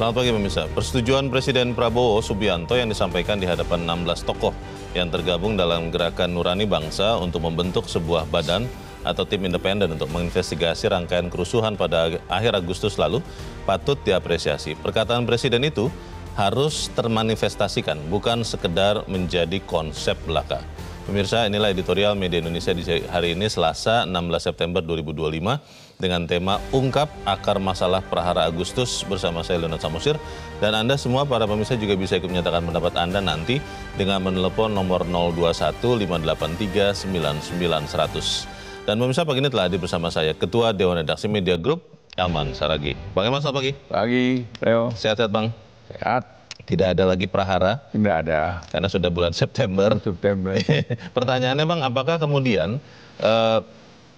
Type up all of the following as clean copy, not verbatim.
Selamat pagi pemirsa. Persetujuan Presiden Prabowo Subianto yang disampaikan di hadapan 16 tokoh yang tergabung dalam Gerakan Nurani Bangsa untuk membentuk sebuah badan atau tim independen untuk menginvestigasi rangkaian kerusuhan pada akhir Agustus lalu patut diapresiasi. Perkataan Presiden itu harus termanifestasikan, bukan sekedar menjadi konsep belaka. Pemirsa, inilah editorial Media Indonesia di hari ini Selasa 16 September 2025 dengan tema Ungkap Akar Masalah Prahara Agustus bersama saya Leonard Samosir. Dan Anda semua para pemirsa juga bisa ikut menyatakan pendapat Anda nanti dengan menelepon nomor 021 583 99 100. Dan pemirsa, pagi ini telah hadir bersama saya Ketua Dewan Redaksi Media Group, Elman Saragih. Bang Elman, selamat pagi. Pagi, Leo. Sehat-sehat Bang? Sehat. Tidak ada lagi prahara? Tidak ada. Karena sudah bulan September. Pertanyaannya Bang, apakah kemudian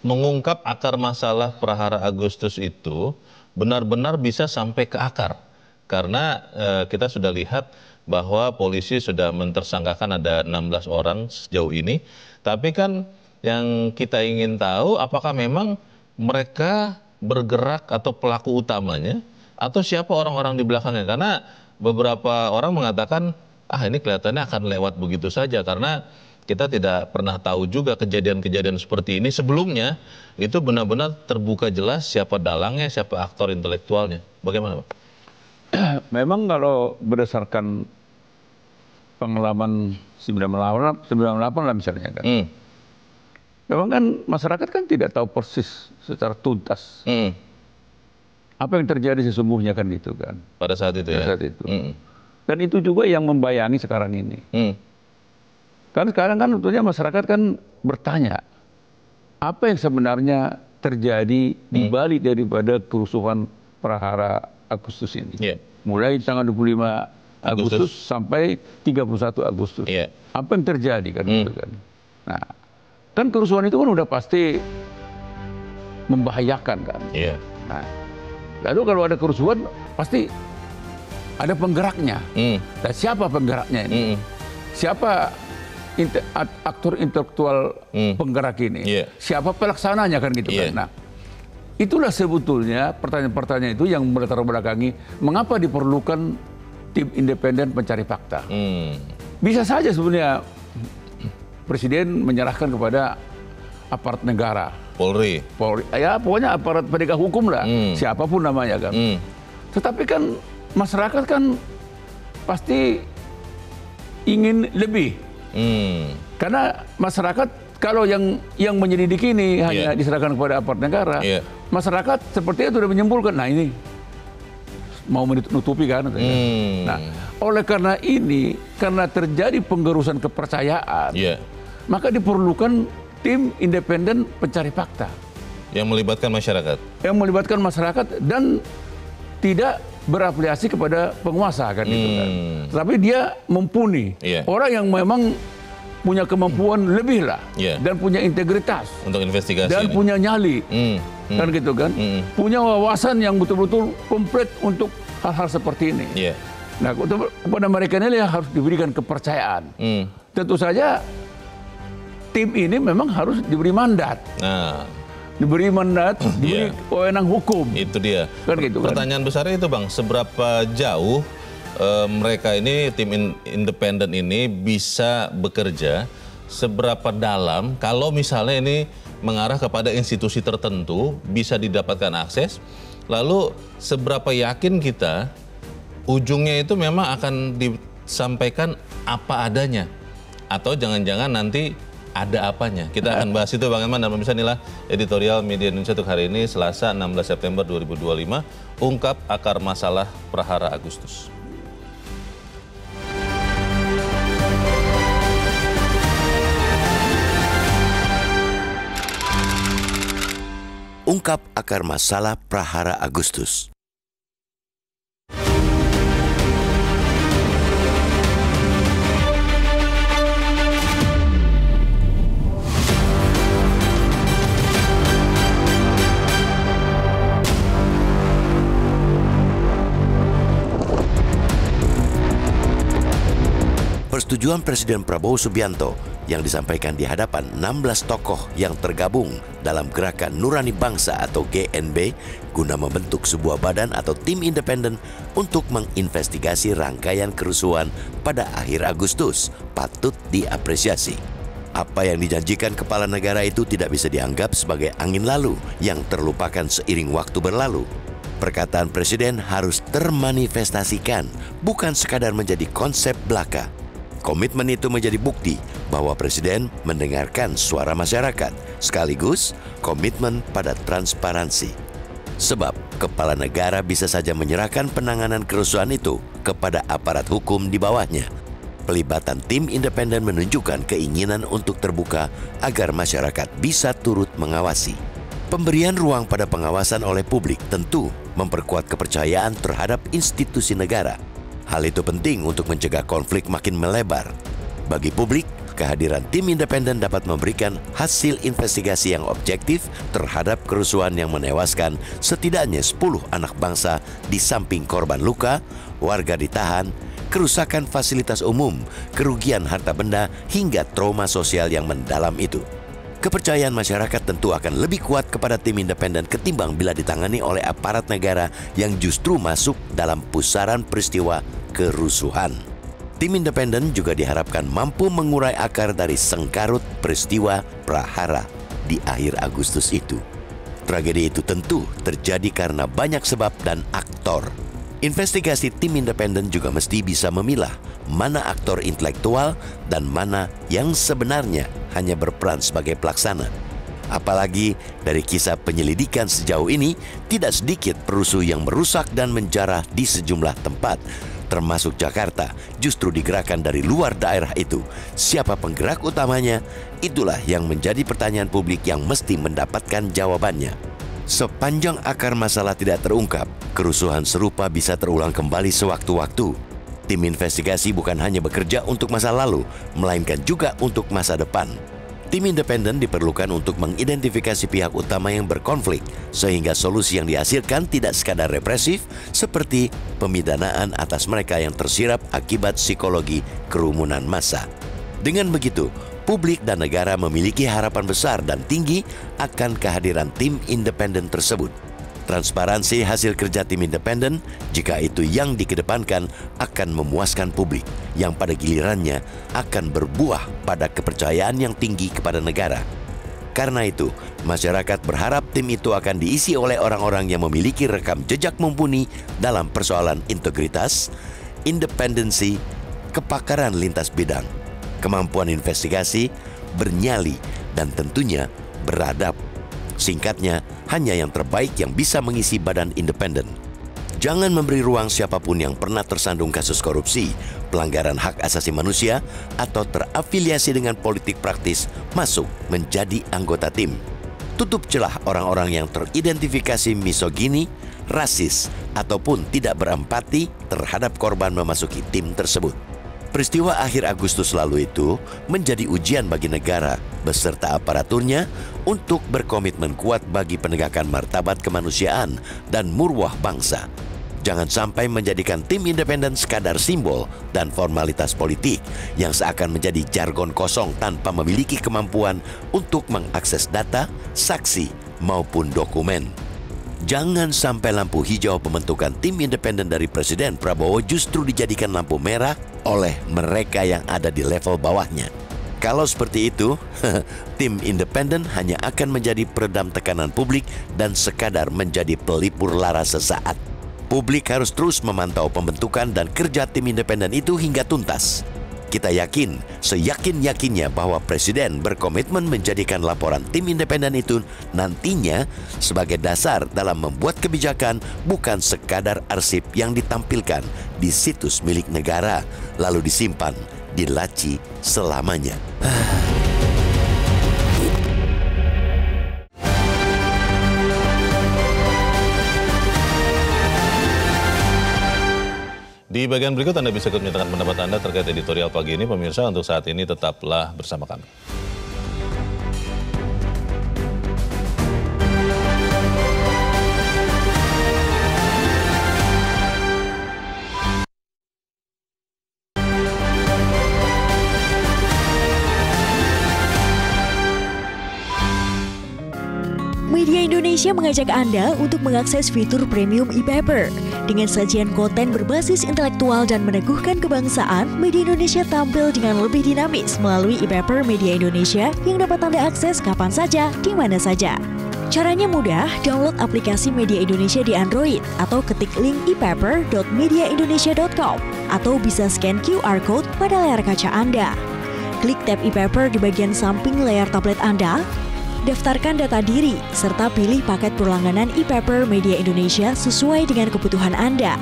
mengungkap akar masalah prahara Agustus itu benar-benar bisa sampai ke akar? Karena kita sudah lihat bahwa polisi sudah mentersangkakan ada 16 orang sejauh ini. Tapi kan yang kita ingin tahu apakah memang mereka bergerak atau pelaku utamanya atau siapa orang-orang di belakangnya? Karena beberapa orang mengatakan, ini kelihatannya akan lewat begitu saja karena kita tidak pernah tahu juga kejadian-kejadian seperti ini sebelumnya itu benar-benar terbuka jelas siapa dalangnya, siapa aktor intelektualnya. Bagaimana Pak? Memang kalau berdasarkan pengalaman 98 lah misalnya kan. Memang kan masyarakat kan tidak tahu persis secara tuntas. Apa yang terjadi sesungguhnya kan gitu kan. Pada saat itu ya? Pada saat itu. Dan itu juga yang membayangi sekarang ini. Karena sekarang kan tentunya masyarakat kan bertanya, apa yang sebenarnya terjadi di balik daripada kerusuhan Prahara Agustus ini. Mulai tanggal 25 Agustus sampai 31 Agustus. Apa yang terjadi kan gitu kan. Nah, kan kerusuhan itu kan udah pasti membahayakan kan. Nah, lalu kalau ada kerusuhan pasti ada penggeraknya. Dan siapa penggeraknya ini? Siapa aktor intelektual penggerak ini? Siapa pelaksananya kan gitu kan? Nah, itulah sebetulnya pertanyaan-pertanyaan itu yang melatar belakangi mengapa diperlukan tim independen pencari fakta. Bisa saja sebenarnya Presiden menyerahkan kepada aparat negara. Polri. Ya pokoknya aparat penegak hukum lah, siapapun namanya kan. Tetapi kan masyarakat kan pasti ingin lebih. Karena masyarakat kalau yang menyelidiki ini hanya diserahkan kepada aparat negara, masyarakat sepertinya sudah menyimpulkan, nah ini mau menutupi kan. Nah, oleh karena ini, karena terjadi penggerusan kepercayaan, maka diperlukan tim independen pencari fakta. Yang melibatkan masyarakat? Yang melibatkan masyarakat dan tidak berafiliasi kepada penguasa kan gitu kan. Tapi dia mumpuni. Orang yang memang punya kemampuan lebih lah. Dan punya integritas. Untuk investigasi. Dan punya nyali. Kan gitu kan. Punya wawasan yang betul-betul komplit untuk hal-hal seperti ini. Nah, kepada mereka ini yang harus diberikan kepercayaan. Tentu saja tim ini memang harus diberi mandat. Diberi mandat, diberi wewenang hukum. Itu dia. Kan gitu kan. Pertanyaan besarnya itu Bang, seberapa jauh mereka ini, tim independen ini bisa bekerja, seberapa dalam kalau misalnya ini mengarah kepada institusi tertentu bisa didapatkan akses, lalu seberapa yakin kita ujungnya itu memang akan disampaikan apa adanya, atau jangan-jangan nanti ada apanya. Kita akan bahas itu Bang Elman, dan pemirsa inilah editorial Media Indonesia untuk hari ini Selasa 16 September 2025, Ungkap Akar Masalah Prahara Agustus. Ungkap akar masalah Prahara Agustus. Persetujuan Presiden Prabowo Subianto yang disampaikan di hadapan 16 tokoh yang tergabung dalam Gerakan Nurani Bangsa atau GNB guna membentuk sebuah badan atau tim independen untuk menginvestigasi rangkaian kerusuhan pada akhir Agustus patut diapresiasi. Apa yang dijanjikan kepala negara itu tidak bisa dianggap sebagai angin lalu yang terlupakan seiring waktu berlalu. Perkataan Presiden harus termanifestasikan, bukan sekadar menjadi konsep belaka. Komitmen itu menjadi bukti bahwa Presiden mendengarkan suara masyarakat, sekaligus komitmen pada transparansi. Sebab kepala negara bisa saja menyerahkan penanganan kerusuhan itu kepada aparat hukum di bawahnya. Pelibatan tim independen menunjukkan keinginan untuk terbuka agar masyarakat bisa turut mengawasi. Pemberian ruang pada pengawasan oleh publik tentu memperkuat kepercayaan terhadap institusi negara. Hal itu penting untuk mencegah konflik makin melebar. Bagi publik, kehadiran tim independen dapat memberikan hasil investigasi yang objektif terhadap kerusuhan yang menewaskan setidaknya 10 anak bangsa di samping korban luka, warga ditahan, kerusakan fasilitas umum, kerugian harta benda, hingga trauma sosial yang mendalam itu. Kepercayaan masyarakat tentu akan lebih kuat kepada tim independen ketimbang bila ditangani oleh aparat negara yang justru masuk dalam pusaran peristiwa kerusuhan. Tim independen juga diharapkan mampu mengurai akar dari sengkarut peristiwa prahara di akhir Agustus itu. Tragedi itu tentu terjadi karena banyak sebab dan aktor. Investigasi tim independen juga mesti bisa memilah mana aktor intelektual dan mana yang sebenarnya hanya berperan sebagai pelaksana. Apalagi dari kisah penyelidikan sejauh ini, tidak sedikit perusuh yang merusak dan menjarah di sejumlah tempat, termasuk Jakarta, justru digerakkan dari luar daerah itu. Siapa penggerak utamanya? Itulah yang menjadi pertanyaan publik yang mesti mendapatkan jawabannya. Sepanjang akar masalah tidak terungkap, kerusuhan serupa bisa terulang kembali sewaktu-waktu. Tim investigasi bukan hanya bekerja untuk masa lalu, melainkan juga untuk masa depan. Tim independen diperlukan untuk mengidentifikasi pihak utama yang berkonflik, sehingga solusi yang dihasilkan tidak sekadar represif, seperti pemidanaan atas mereka yang tersirap akibat psikologi kerumunan massa. Dengan begitu, publik dan negara memiliki harapan besar dan tinggi akan kehadiran tim independen tersebut. Transparansi hasil kerja tim independen, jika itu yang dikedepankan, akan memuaskan publik, yang pada gilirannya akan berbuah pada kepercayaan yang tinggi kepada negara. Karena itu, masyarakat berharap tim itu akan diisi oleh orang-orang yang memiliki rekam jejak mumpuni dalam persoalan integritas, independensi, kepakaran lintas bidang, kemampuan investigasi, bernyali, dan tentunya beradab. Singkatnya, hanya yang terbaik yang bisa mengisi badan independen. Jangan memberi ruang siapapun yang pernah tersandung kasus korupsi, pelanggaran hak asasi manusia, atau terafiliasi dengan politik praktis masuk menjadi anggota tim. Tutup celah orang-orang yang teridentifikasi misogini, rasis, ataupun tidak berempati terhadap korban memasuki tim tersebut. Peristiwa akhir Agustus lalu itu menjadi ujian bagi negara beserta aparaturnya untuk berkomitmen kuat bagi penegakan martabat kemanusiaan dan marwah bangsa. Jangan sampai menjadikan tim independen sekadar simbol dan formalitas politik yang seakan menjadi jargon kosong tanpa memiliki kemampuan untuk mengakses data, saksi, maupun dokumen. Jangan sampai lampu hijau pembentukan tim independen dari Presiden Prabowo justru dijadikan lampu merah oleh mereka yang ada di level bawahnya. Kalau seperti itu, tim independen hanya akan menjadi peredam tekanan publik dan sekadar menjadi pelipur lara sesaat. Publik harus terus memantau pembentukan dan kerja tim independen itu hingga tuntas. Kita yakin, seyakin-yakinnya bahwa Presiden berkomitmen menjadikan laporan tim independen itu nantinya sebagai dasar dalam membuat kebijakan, bukan sekadar arsip yang ditampilkan di situs milik negara, lalu disimpan di laci selamanya. Di bagian berikut Anda bisa ikut menyatakan pendapat Anda terkait editorial pagi ini. Pemirsa, untuk saat ini tetaplah bersama kami. Media Indonesia mengajak Anda untuk mengakses fitur premium e-paper. Dengan sajian konten berbasis intelektual dan meneguhkan kebangsaan, Media Indonesia tampil dengan lebih dinamis melalui e-paper Media Indonesia yang dapat Anda akses kapan saja, di mana saja. Caranya mudah, download aplikasi Media Indonesia di Android atau ketik link e-paper.mediaindonesia.com atau bisa scan QR Code pada layar kaca Anda. Klik tab e-paper di bagian samping layar tablet Anda, daftarkan data diri, serta pilih paket berlangganan e-paper Media Indonesia sesuai dengan kebutuhan Anda.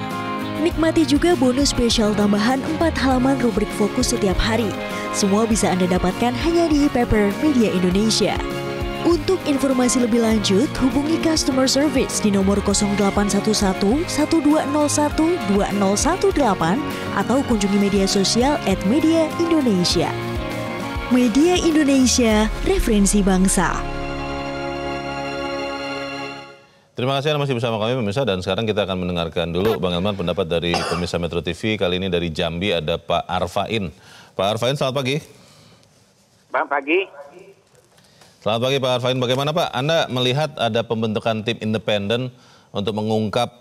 Nikmati juga bonus spesial tambahan 4 halaman rubrik fokus setiap hari. Semua bisa Anda dapatkan hanya di e-paper Media Indonesia. Untuk informasi lebih lanjut, hubungi customer service di nomor 0811 1201 2018 atau kunjungi media sosial @Media Indonesia. Media Indonesia, referensi bangsa. Terima kasih Anda masih bersama kami pemirsa, dan sekarang kita akan mendengarkan dulu Bang Elman pendapat dari pemirsa Metro TV. Kali ini dari Jambi ada Pak Arfain. Pak Arfain, selamat pagi. Bang, pagi. Selamat pagi Pak Arfain. Bagaimana Pak Anda melihat ada pembentukan tim independen untuk mengungkap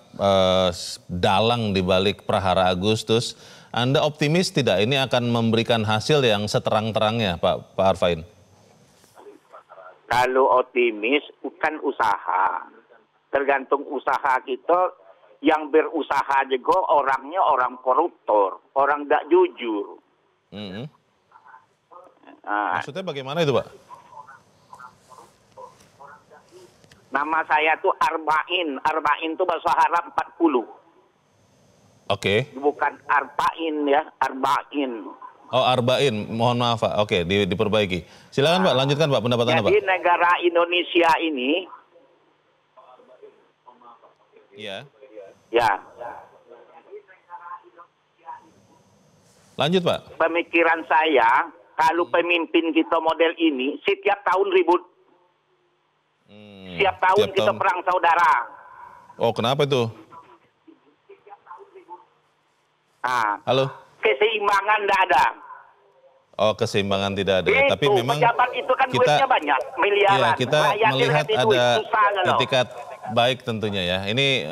dalang di balik Prahara Agustus? Anda optimis tidak ini akan memberikan hasil yang seterang-terangnya, Pak Arfain? Kalau optimis, bukan usaha. Tergantung usaha kita, yang berusaha juga orangnya orang koruptor, orang tidak jujur. Maksudnya bagaimana itu, Pak? Nama saya tuh Arbain. Arbain itu bahasa Arab 40. Oke. Bukan Arba'in ya, Arba'in. Oh, Arba'in, mohon maaf Pak. Oke, diperbaiki. Silakan Pak, lanjutkan Pak pendapat Anda Pak. Jadi negara Indonesia ini, iya. Ya, lanjut Pak. pemikiran saya, kalau pemimpin kita model ini, setiap tahun ribut. Setiap tahun kita perang saudara. Oh, kenapa itu? Halo? Keseimbangan tidak ada. Oh, keseimbangan tidak ada. Itu, Tapi memang pejabat itu kan duitnya banyak, miliaran. Ya, kita melihat ada etikat baik tentunya ya. Ini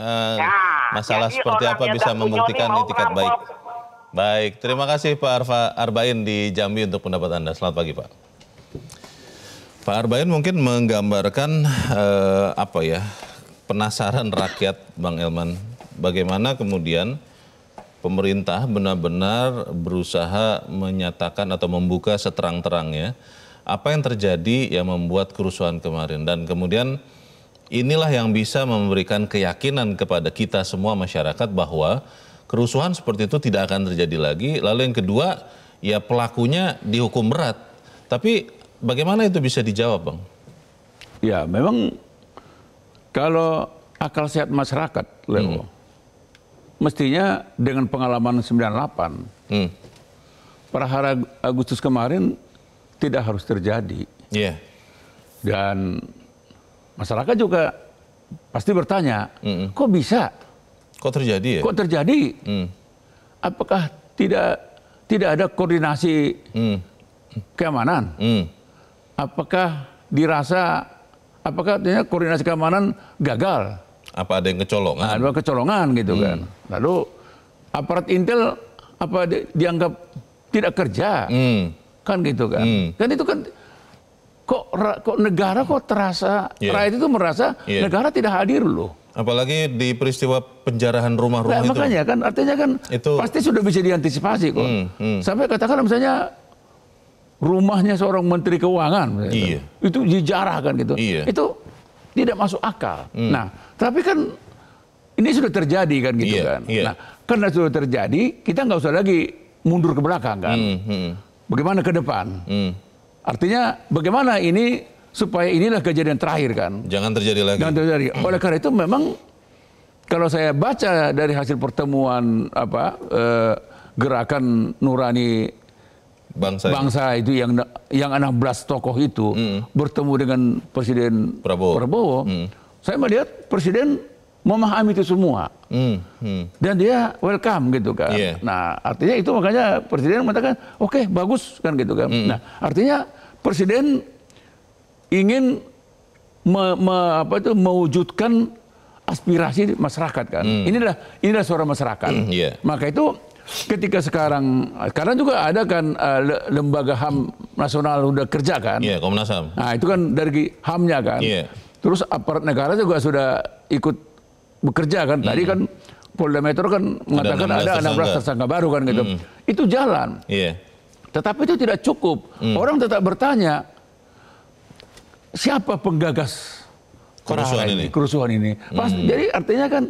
masalah seperti apa bisa membuktikan etikat baik. Baik, terima kasih Pak Arbain di Jambi untuk pendapat Anda. Selamat pagi Pak. Pak Arbain mungkin menggambarkan penasaran rakyat Bang Elman. Bagaimana kemudian pemerintah benar-benar berusaha menyatakan atau membuka seterang-terangnya apa yang terjadi yang membuat kerusuhan kemarin. Dan kemudian inilah yang bisa memberikan keyakinan kepada kita semua masyarakat bahwa kerusuhan seperti itu tidak akan terjadi lagi. Lalu yang kedua, ya pelakunya dihukum berat. Tapi bagaimana itu bisa dijawab, Bang? Ya, memang kalau akal sehat masyarakat, Leo, mestinya dengan pengalaman 98, Prahara Agustus kemarin tidak harus terjadi. Iya. Dan masyarakat juga pasti bertanya, kok bisa? Kok terjadi ya? Kok terjadi? Apakah tidak ada koordinasi keamanan? Apakah artinya koordinasi keamanan gagal? Apa ada yang kecolongan? Ada kecolongan gitu kan. Lalu aparat intel dianggap tidak kerja, kan gitu kan. Kan itu kan kok negara kok terasa, rakyat itu merasa negara tidak hadir loh. Apalagi di peristiwa penjarahan rumah-rumah itu. Makanya kan artinya kan itu pasti sudah bisa diantisipasi kok. Sampai katakan misalnya rumahnya seorang menteri keuangan, itu dijarah kan gitu. Itu tidak masuk akal. Nah, tapi kan ini sudah terjadi kan gitu kan. Nah, karena sudah terjadi, kita nggak usah lagi mundur ke belakang kan. Bagaimana ke depan? Artinya bagaimana ini supaya inilah kejadian terakhir kan. Jangan terjadi lagi. Jangan terjadi. Oleh karena itu memang kalau saya baca dari hasil pertemuan gerakan Nurani Bangsa itu yang 16 tokoh itu bertemu dengan Presiden Prabowo. Saya melihat Presiden memahami itu semua. Dan dia welcome gitu kan. Nah, artinya itu makanya Presiden mengatakan, oke, bagus kan gitu kan. Nah, artinya Presiden ingin mewujudkan aspirasi masyarakat kan. Inilah suara masyarakat. Maka itu ketika sekarang juga ada kan lembaga HAM nasional udah kerja kan. Komnas HAM. Nah itu kan dari HAM-nya kan. Terus aparat negara juga sudah ikut bekerja kan. Tadi kan Polda Metro kan mengatakan ada 16 tersangka baru kan gitu. Itu jalan. Tetapi itu tidak cukup. Orang tetap bertanya, siapa penggagas kerusuhan ini? Jadi artinya kan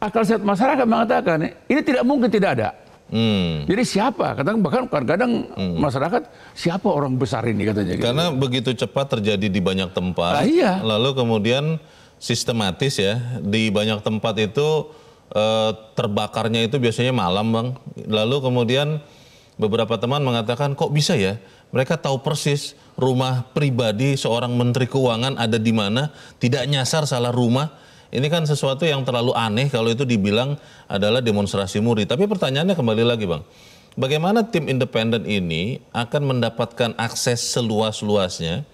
akal sehat masyarakat mengatakan ini tidak mungkin tidak ada. Jadi siapa? Kadang-kadang masyarakat siapa orang besar ini katanya. Karena begitu cepat terjadi di banyak tempat. Lalu kemudian sistematis ya di banyak tempat itu terbakarnya itu biasanya malam Bang. Lalu kemudian beberapa teman mengatakan kok bisa ya? Mereka tahu persis rumah pribadi seorang menteri keuangan ada di mana, tidak nyasar salah rumah. Ini kan sesuatu yang terlalu aneh kalau itu dibilang adalah demonstrasi murni. Tapi pertanyaannya kembali lagi Bang, bagaimana tim independen ini akan mendapatkan akses seluas-luasnya,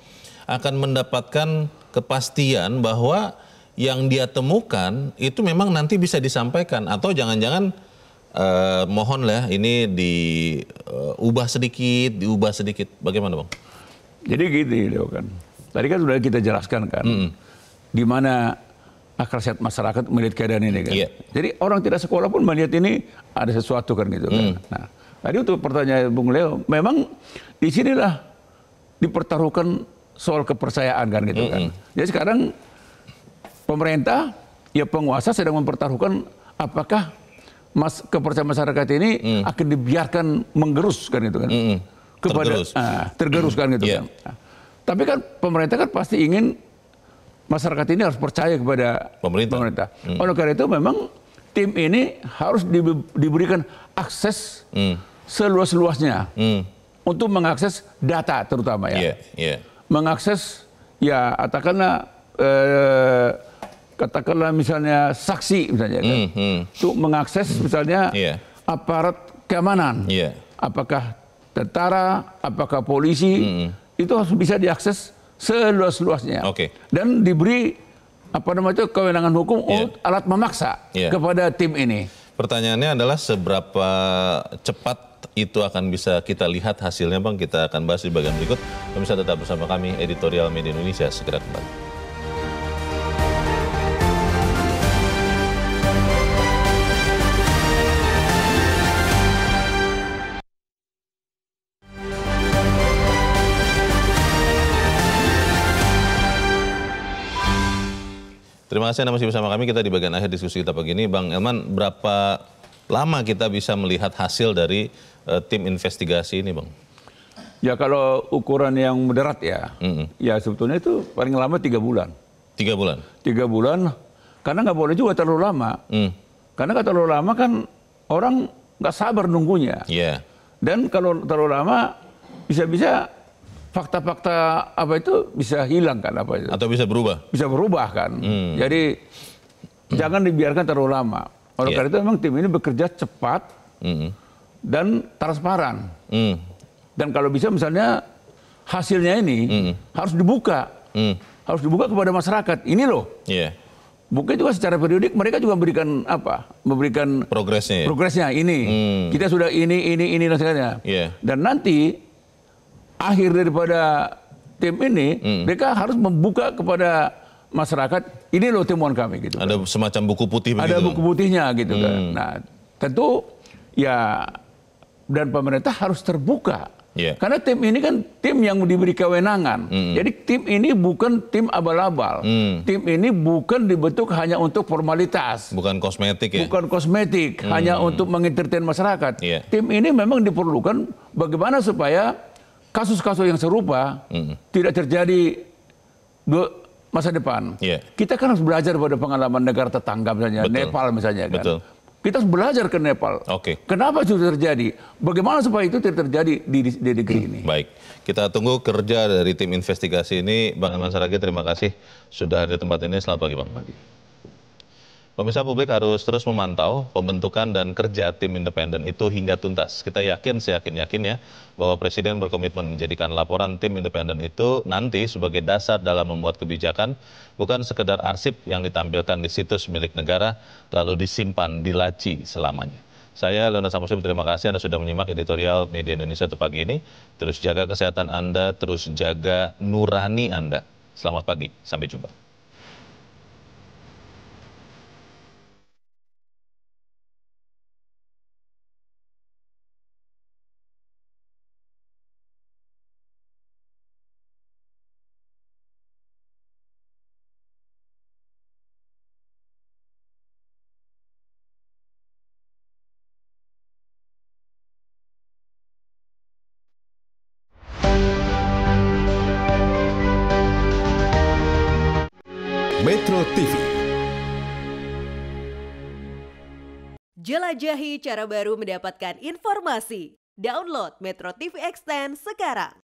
akan mendapatkan kepastian bahwa yang dia temukan itu memang nanti bisa disampaikan, atau jangan-jangan mohonlah ini diubah sedikit, bagaimana Bang? Jadi gini kan, tadi kan sudah kita jelaskan kan, di mana akal sehat masyarakat melihat keadaan ini kan. Jadi orang tidak sekolah pun melihat ini ada sesuatu kan gitu kan. Nah, tadi untuk pertanyaan Bung Leo, memang di sinilah dipertaruhkan soal kepercayaan kan gitu kan. Jadi sekarang pemerintah, ya penguasa sedang mempertaruhkan apakah kepercayaan masyarakat ini akan dibiarkan menggerus kan gitu kan. Tergerus kan gitu kan. Nah, tapi kan pemerintah kan pasti ingin masyarakat ini harus percaya kepada pemerintah. Oleh karena itu memang tim ini harus diberikan akses seluas-luasnya untuk mengakses data terutama ya. Mengakses ya katakanlah misalnya saksi misalnya kan. Untuk mengakses misalnya aparat keamanan. Apakah tentara, apakah polisi, itu harus bisa diakses seluas-luasnya. Dan diberi kewenangan hukum untuk alat memaksa kepada tim ini. Pertanyaannya adalah seberapa cepat itu akan bisa kita lihat hasilnya Bang. Kita akan bahas di bagian berikut. Pemirsa tetap bersama kami, Editorial Media Indonesia segera kembali. Terima kasih Anda masih bersama kami. Kita di bagian akhir diskusi kita pagi ini. Bang Elman, berapa lama kita bisa melihat hasil dari tim investigasi ini Bang? Ya kalau ukuran yang moderat ya, ya sebetulnya itu paling lama 3 bulan. 3 bulan? 3 bulan, karena nggak boleh juga terlalu lama. Karena kalau terlalu lama kan orang nggak sabar nunggunya. Dan kalau terlalu lama bisa-bisa fakta-fakta bisa hilang kan atau bisa berubah? Bisa berubah kan. Jadi jangan dibiarkan terlalu lama. Oleh karena itu memang tim ini bekerja cepat dan transparan. Dan kalau bisa misalnya hasilnya ini harus dibuka. Harus dibuka kepada masyarakat. Ini loh. Mungkin juga secara periodik mereka juga memberikan progresnya ini. Kita sudah ini dan sebagainya. Dan nanti akhir daripada tim ini, mereka harus membuka kepada masyarakat, ini loh temuan kami gitu. Ada semacam buku putih begitu. Ada buku putihnya gitu kan. Nah, tentu ya dan pemerintah harus terbuka. Karena tim ini kan tim yang diberi kewenangan. Jadi tim ini bukan tim abal-abal. Tim ini bukan dibentuk hanya untuk formalitas. Bukan kosmetik ya? Bukan kosmetik, hanya untuk mengentertain masyarakat. Tim ini memang diperlukan bagaimana supaya kasus-kasus yang serupa tidak terjadi di masa depan. Kita kan harus belajar pada pengalaman negara tetangga misalnya, Nepal misalnya kan. Kita harus belajar ke Nepal. Kenapa itu terjadi? Bagaimana supaya itu tidak terjadi di negeri ini? Baik, kita tunggu kerja dari tim investigasi ini. Bang Elman Saragih, terima kasih sudah ada di tempat ini. Selamat pagi Bang. Pemirsa, publik harus terus memantau pembentukan dan kerja tim independen itu hingga tuntas. Kita yakin, seyakin-yakinnya bahwa Presiden berkomitmen menjadikan laporan tim independen itu nanti sebagai dasar dalam membuat kebijakan, bukan sekedar arsip yang ditampilkan di situs milik negara lalu disimpan di laci selamanya. Saya, Leonard Samosir, terima kasih Anda sudah menyimak editorial Media Indonesia untuk pagi ini. Terus jaga kesehatan Anda, terus jaga nurani Anda. Selamat pagi, sampai jumpa. Metro TV. Jelajahi cara baru mendapatkan informasi. Download Metro TV Extend sekarang.